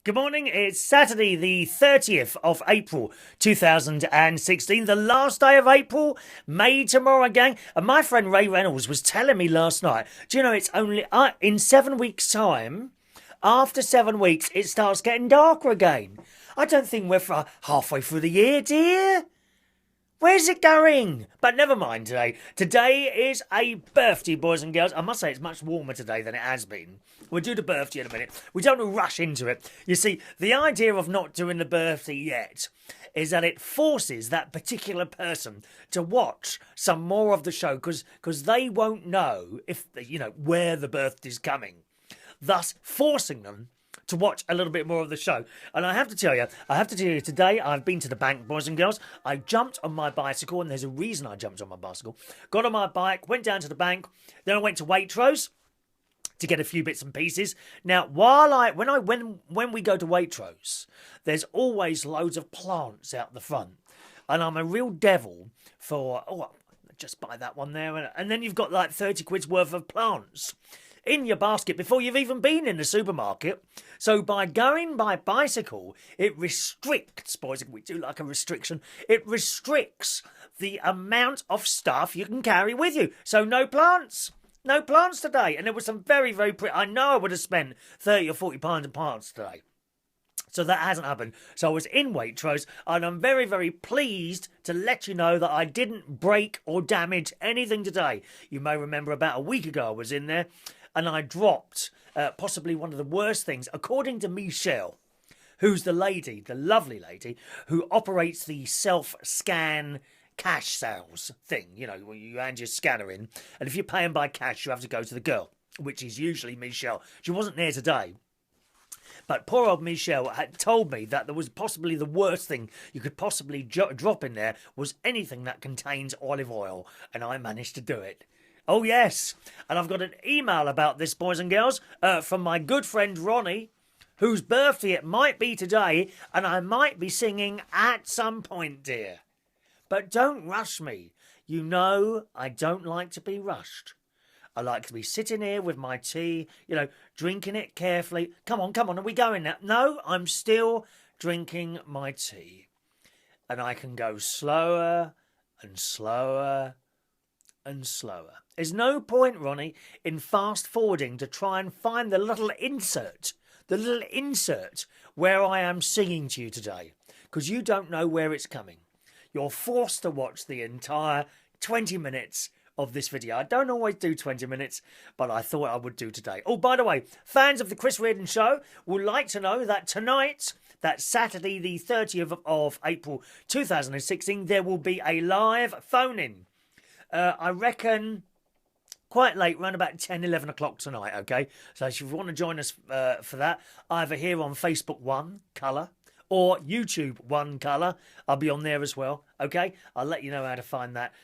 Good morning, it's Saturday the 30th of April 2016, the last day of April, May tomorrow gang, and my friend Ray Reynolds was telling me last night, do you know it's only, in 7 weeks time, after 7 weeks it starts getting darker again. I don't think we're halfway through the year, dear. Where's it going? But never mind today. Today is a birthday, boys and girls. I must say it's much warmer today than it has been. We'll do the birthday in a minute. We don't rush into it. You see, the idea of not doing the birthday yet is that it forces that particular person to watch some more of the show because they won't know if, where the birthday's coming. Thus, forcing them to watch a little bit more of the show. And I have to tell you, today I've been to the bank, boys and girls. I jumped on my bicycle, and there's a reason I jumped on my bicycle. Got on my bike, went down to the bank, then I went to Waitrose to get a few bits and pieces. Now, when we go to Waitrose, there's always loads of plants out the front. And I'm a real devil for, just buy that one there. And then you've got like 30 quid's worth of plants in your basket before you've even been in the supermarket. So by going by bicycle, it restricts, boys, we do like a restriction, it restricts the amount of stuff you can carry with you. So no plants today. And there was some very, very pretty, I know I would have spent 30 or 40 pounds in plants today. So that hasn't happened. So I was in Waitrose, and I'm very, very pleased to let you know that I didn't break or damage anything today. You may remember about a week ago I was in there, and I dropped possibly one of the worst things, according to Michelle, who's the lovely lady, who operates the self-scan cash sales thing. You know, when you hand your scanner in, and if you're paying by cash, you have to go to the girl, which is usually Michelle. She wasn't there today. But poor old Michelle had told me that there was possibly the worst thing you could possibly drop in there was anything that contains olive oil, and I managed to do it. Oh, yes. And I've got an email about this, boys and girls, from my good friend Ronny, whose birthday it might be today, and I might be singing at some point, dear. But don't rush me. You know I don't like to be rushed. I like to be sitting here with my tea, drinking it carefully. Come on, are we going now? No, I'm still drinking my tea. And I can go slower and slower and slower. There's no point, Ronny, in fast forwarding to try and find the little insert where I am singing to you today, because you don't know where it's coming. You're forced to watch the entire 20 minutes of this video. I don't always do 20 minutes, but I thought I would do today. Oh, by the way, fans of the Chris Reardon Show would like to know that tonight, that's Saturday the 30th of April 2016, there will be a live phone-in. I reckon quite late, around about 10, 11 o'clock tonight, okay? So if you want to join us for that, either here on Facebook One Colour or YouTube One Colour, I'll be on there as well, okay? I'll let you know how to find that.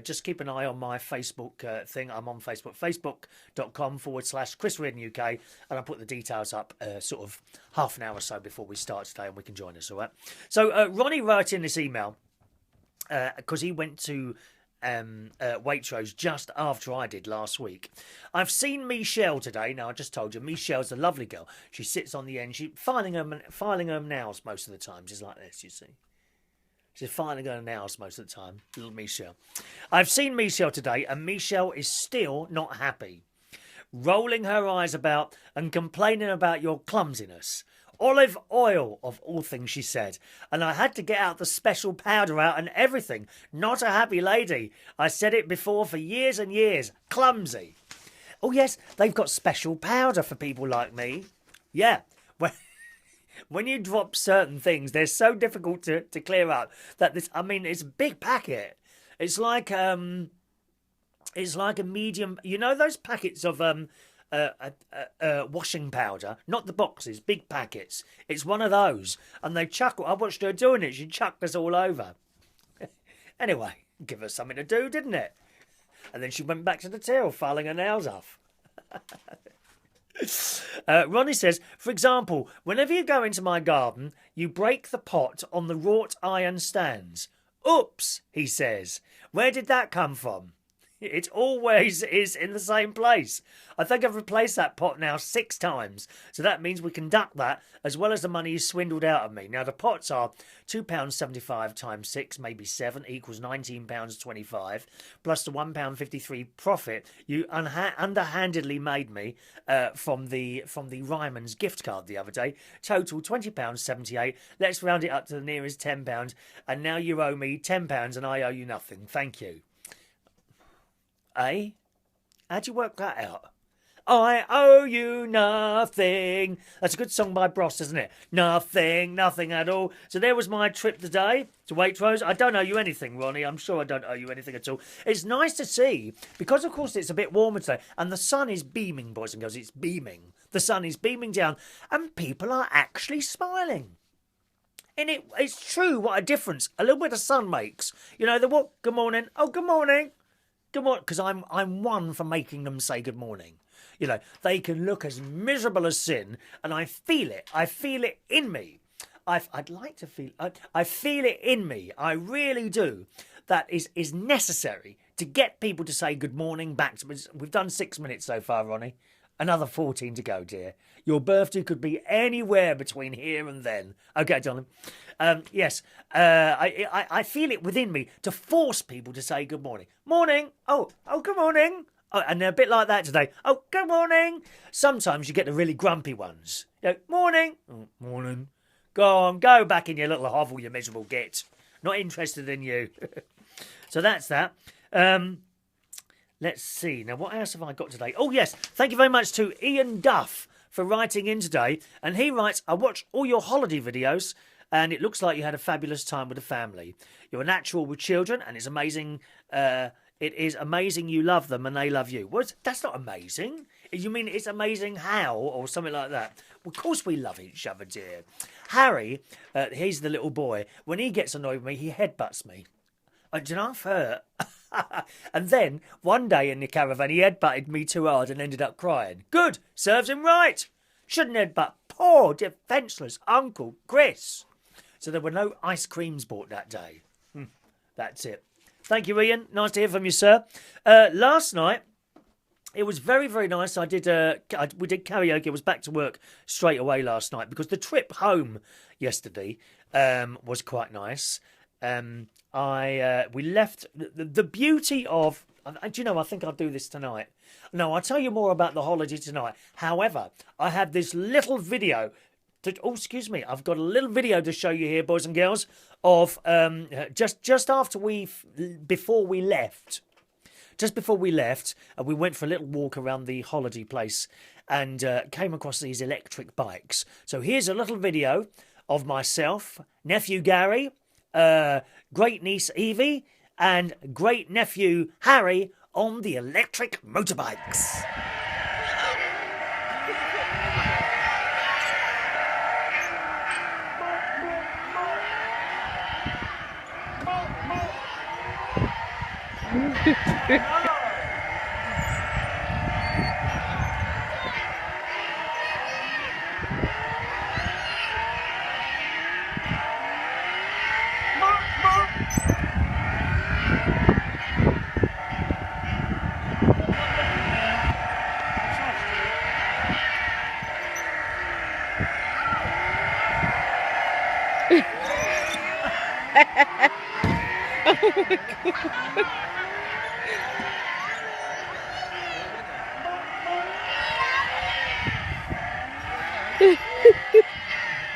Just keep an eye on my Facebook thing. I'm on Facebook, facebook.com/Chris Reardon UK, and I'll put the details up sort of half an hour or so before we start today, and we can join us, all right? So Ronny wrote in this email because he went to Waitrose just after I did last week. I've seen Michelle today. Now, I just told you, Michelle's a lovely girl. She sits on the end. She's filing her nails most of the time. She's like this, you see. She's filing her nails most of the time. Little Michelle. I've seen Michelle today, and Michelle is still not happy. Rolling her eyes about and complaining about your clumsiness. Olive oil, of all things, she said. And I had to get out the special powder out and everything. Not a happy lady. I said it before for years and years. Clumsy. Oh, yes, they've got special powder for people like me. Yeah. When you drop certain things, they're so difficult to clear up that it's a big packet. It's like a medium, those packets of washing powder, not the boxes, big packets. It's one of those, and they chuckle. I watched her doing it. She chucked us all over. Anyway, give her something to do, didn't it? And then she went back to the till, filing her nails off. Ronny says, for example, whenever you go into my garden, you break the pot on the wrought iron stands. Oops, he says. Where did that come from? It always is in the same place. I think I've replaced that pot now 6 times. So that means we can duck that as well as the money you swindled out of me. Now the pots are £2.75 times 6, maybe 7, equals £19.25, plus the £1.53 profit you underhandedly made me from the Ryman's gift card the other day. Total £20.78. Let's round it up to the nearest £10. And now you owe me £10 and I owe you nothing. Thank you. Eh? How'd you work that out? I owe you nothing. That's a good song by Bros, isn't it? Nothing, nothing at all. So there was my trip today to Waitrose. I don't owe you anything, Ronnie. I'm sure I don't owe you anything at all. It's nice to see, because of course it's a bit warmer today, and the sun is beaming, boys and girls. It's beaming. The sun is beaming down, and people are actually smiling. And it's true what a difference a little bit of sun makes. You know, the what? Good morning. Oh, good morning. Good morning. Because I'm one for making them say good morning. You know, they can look as miserable as sin, and I feel it. I feel it in me. I'd like to feel. I feel it in me. I really do. That is necessary to get people to say good morning back to me. We've done 6 minutes so far, Ronnie. Another 14 to go, dear. Your birthday could be anywhere between here and then. Okay, darling. Yes, I feel it within me to force people to say good morning. Morning. Oh, good morning. Oh, and they're a bit like that today. Oh, good morning. Sometimes you get the really grumpy ones. You know, morning. Oh, morning. Go on, go back in your little hovel, you miserable git. Not interested in you. So that's that. Let's see. Now, what else have I got today? Oh, yes. Thank you very much to Ian Duff for writing in today. And he writes, I watched all your holiday videos and it looks like you had a fabulous time with the family. You're a natural with children and it's amazing. It is amazing you love them and they love you. What? That's not amazing. You mean it's amazing how or something like that? Well, of course we love each other, dear. Harry, he's the little boy. When he gets annoyed with me, he headbutts me. And you know, I've hurt. And then, one day in the caravan, he headbutted me too hard and ended up crying. Good. Serves him right. Shouldn't headbutt poor, defenceless Uncle Chris. So there were no ice creams bought that day. That's it. Thank you, Ian. Nice to hear from you, sir. Last night, it was very, very nice. We did karaoke. I was back to work straight away last night because the trip home yesterday was quite nice. We left the beauty of. Do you know? I think I'll do this tonight. No, I'll tell you more about the holiday tonight. However, I have this little video. Excuse me. I've got a little video to show you here, boys and girls, of just after before we left. Just before we left, we went for a little walk around the holiday place and came across these electric bikes. So here's a little video of myself, nephew Gary, great niece Evie, and great nephew Harry on the electric motorbikes. Oh my God.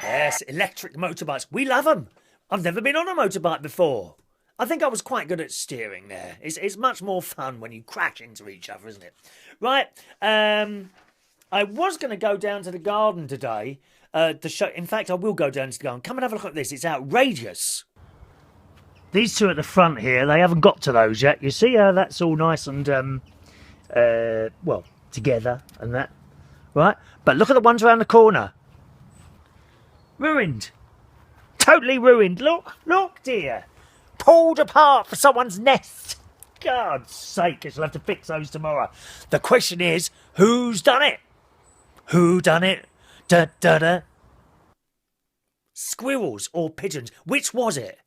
Yes, electric motorbikes. We love them. I've never been on a motorbike before. I think I was quite good at steering there. It's much more fun when you crash into each other, isn't it? Right. I was going to go down to the garden today to show. In fact, I will go down to the garden. Come and have a look at this. It's outrageous. These two at the front here, they haven't got to those yet. You see how that's all nice and, well, together and that. Right? But look at the ones around the corner. Ruined. Totally ruined. Look, dear. Pulled apart for someone's nest. God's sake, I shall have to fix those tomorrow. The question is, who's done it? Who done it? Da da da. Squirrels or pigeons? Which was it?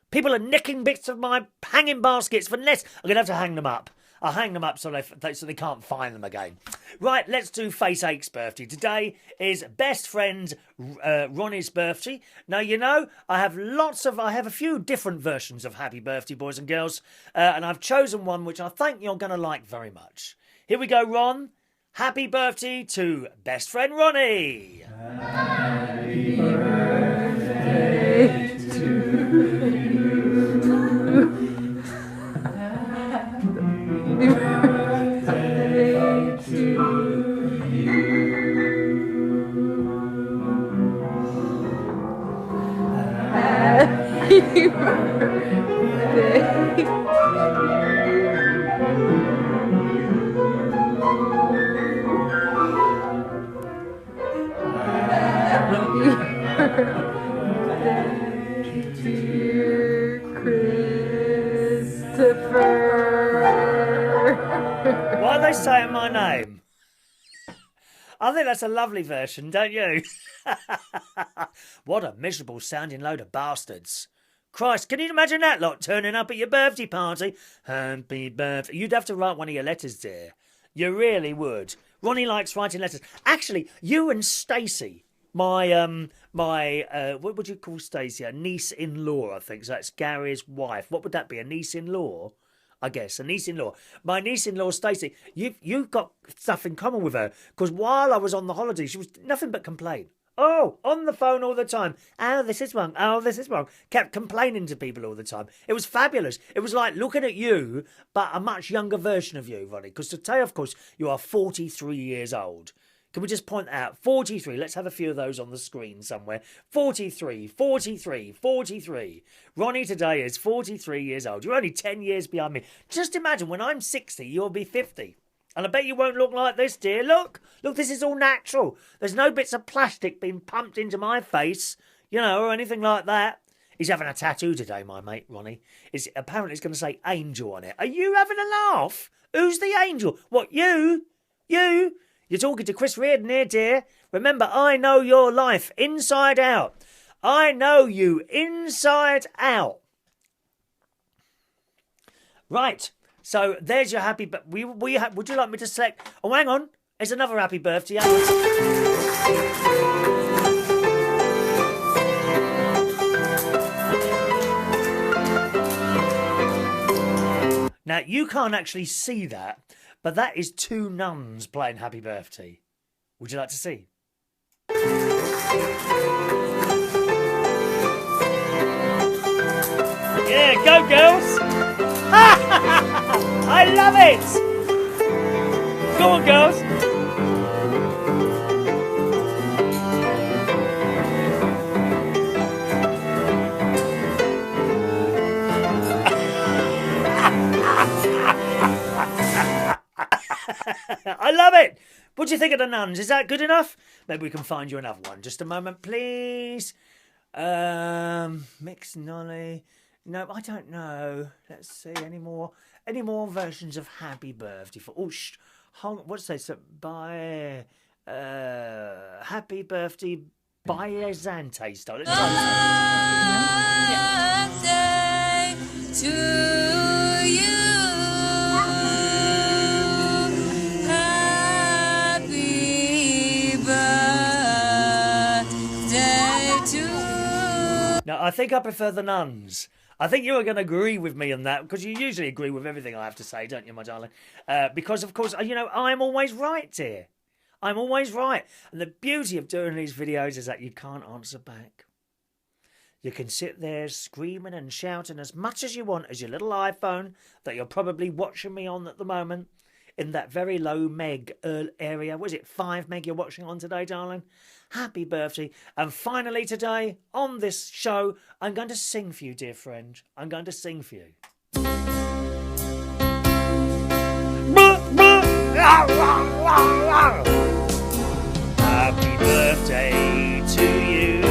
People are nicking bits of my hanging baskets for nests. I'm going to have to hang them up. I'll hang them up so they can't find them again. Right, let's do Face Ache's birthday. Today is best friend Ronnie's birthday. Now, you know, I have a few different versions of Happy Birthday, boys and girls, and I've chosen one which I think you're going to like very much. Here we go, Ron. Happy birthday to best friend Ronnie. Happy birthday to you. Happy birthday to you. Happy birthday. Dear Christopher. Why are they saying my name? I think that's a lovely version, don't you? What a miserable sounding load of bastards. Christ, can you imagine that lot turning up at your birthday party? Happy birthday. You'd have to write one of your letters, dear. You really would. Ronnie likes writing letters. Actually, you and Stacey, my what would you call Stacey? A niece-in-law, I think. So that's Gary's wife. What would that be? A niece-in-law? I guess, a niece-in-law. My niece-in-law, Stacey, you've got stuff in common with her. Because while I was on the holiday, she was nothing but complain. Oh, on the phone all the time. Oh, this is wrong. Oh, this is wrong. Kept complaining to people all the time. It was fabulous. It was like looking at you, but a much younger version of you, Ronnie. Because today, of course, you are 43 years old. Can we just point out? 43. Let's have a few of those on the screen somewhere. 43, 43, 43. Ronnie today is 43 years old. You're only 10 years behind me. Just imagine when I'm 60, you'll be 50. And I bet you won't look like this, dear. Look, this is all natural. There's no bits of plastic being pumped into my face, you know, or anything like that. He's having a tattoo today, my mate, Ronnie. Apparently it's going to say angel on it. Are you having a laugh? Who's the angel? What, you? You? You're talking to Chris Reardon here, dear. Remember, I know your life inside out. I know you inside out. Right. So there's your happy. But would you like me to select? Oh, hang on. There's another happy birthday. Now you can't actually see that, but that is two nuns playing Happy Birthday. Would you like to see? Yeah, go girls! I love it! Go on, girls! I love it! What do you think of the nuns? Is that good enough? Maybe we can find you another one. Just a moment, please. Mix Nolly. No, I don't know. Let's see any more versions of Happy Birthday for. Oh, what's this? So by Happy Birthday by Zante style. Let's try this. To you. Happy birthday to. Now I think I prefer the nuns. I think you are going to agree with me on that, because you usually agree with everything I have to say, don't you, my darling? Because, of course, you know, I'm always right, dear. I'm always right. And the beauty of doing these videos is that you can't answer back. You can sit there screaming and shouting as much as you want as your little iPhone that you're probably watching me on at the moment in that very low meg area. Was it 5 meg you're watching on today, darling? Happy birthday. And finally today, on this show, I'm going to sing for you, dear friend. I'm going to sing for you. Happy birthday to you.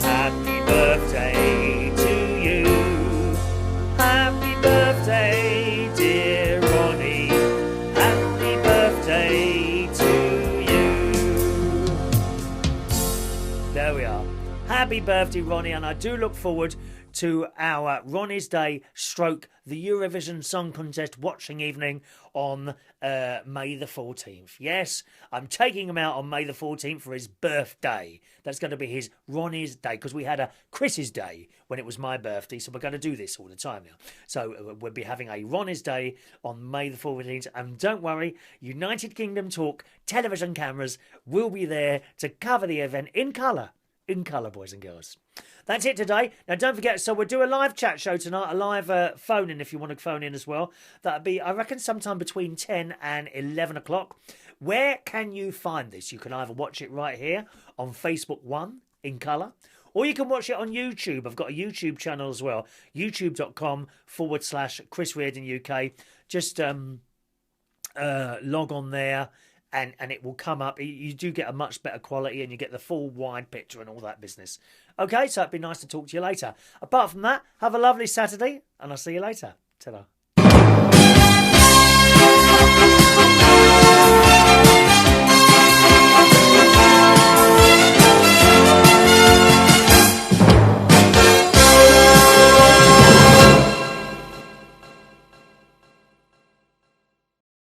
Happy birthday to you. Happy birthday, dear Ronnie. Happy birthday to you. There we are. Happy birthday, Ronnie, and I do look forward to our Ronny's Day stroke the Eurovision Song Contest watching evening on May the 14th. Yes, I'm taking him out on May the 14th for his birthday. That's going to be his Ronny's Day, because we had a Chris's Day when it was my birthday, so we're going to do this all the time now. So we'll be having a Ronny's Day on May the 14th, and don't worry, United Kingdom Talk television cameras will be there to cover the event in colour. In colour, boys and girls. That's it today. Now, don't forget, so we'll do a live chat show tonight, a live phone-in if you want to phone in as well. That'll be, I reckon, sometime between 10 and 11 o'clock. Where can you find this? You can either watch it right here on Facebook One in colour, or you can watch it on YouTube. I've got a YouTube channel as well, youtube.com/Chris Reardon UK. Just log on there. And it will come up. You do get a much better quality and you get the full wide picture and all that business. Okay, so it'd be nice to talk to you later. Apart from that, have a lovely Saturday and I'll see you later. Ta-da.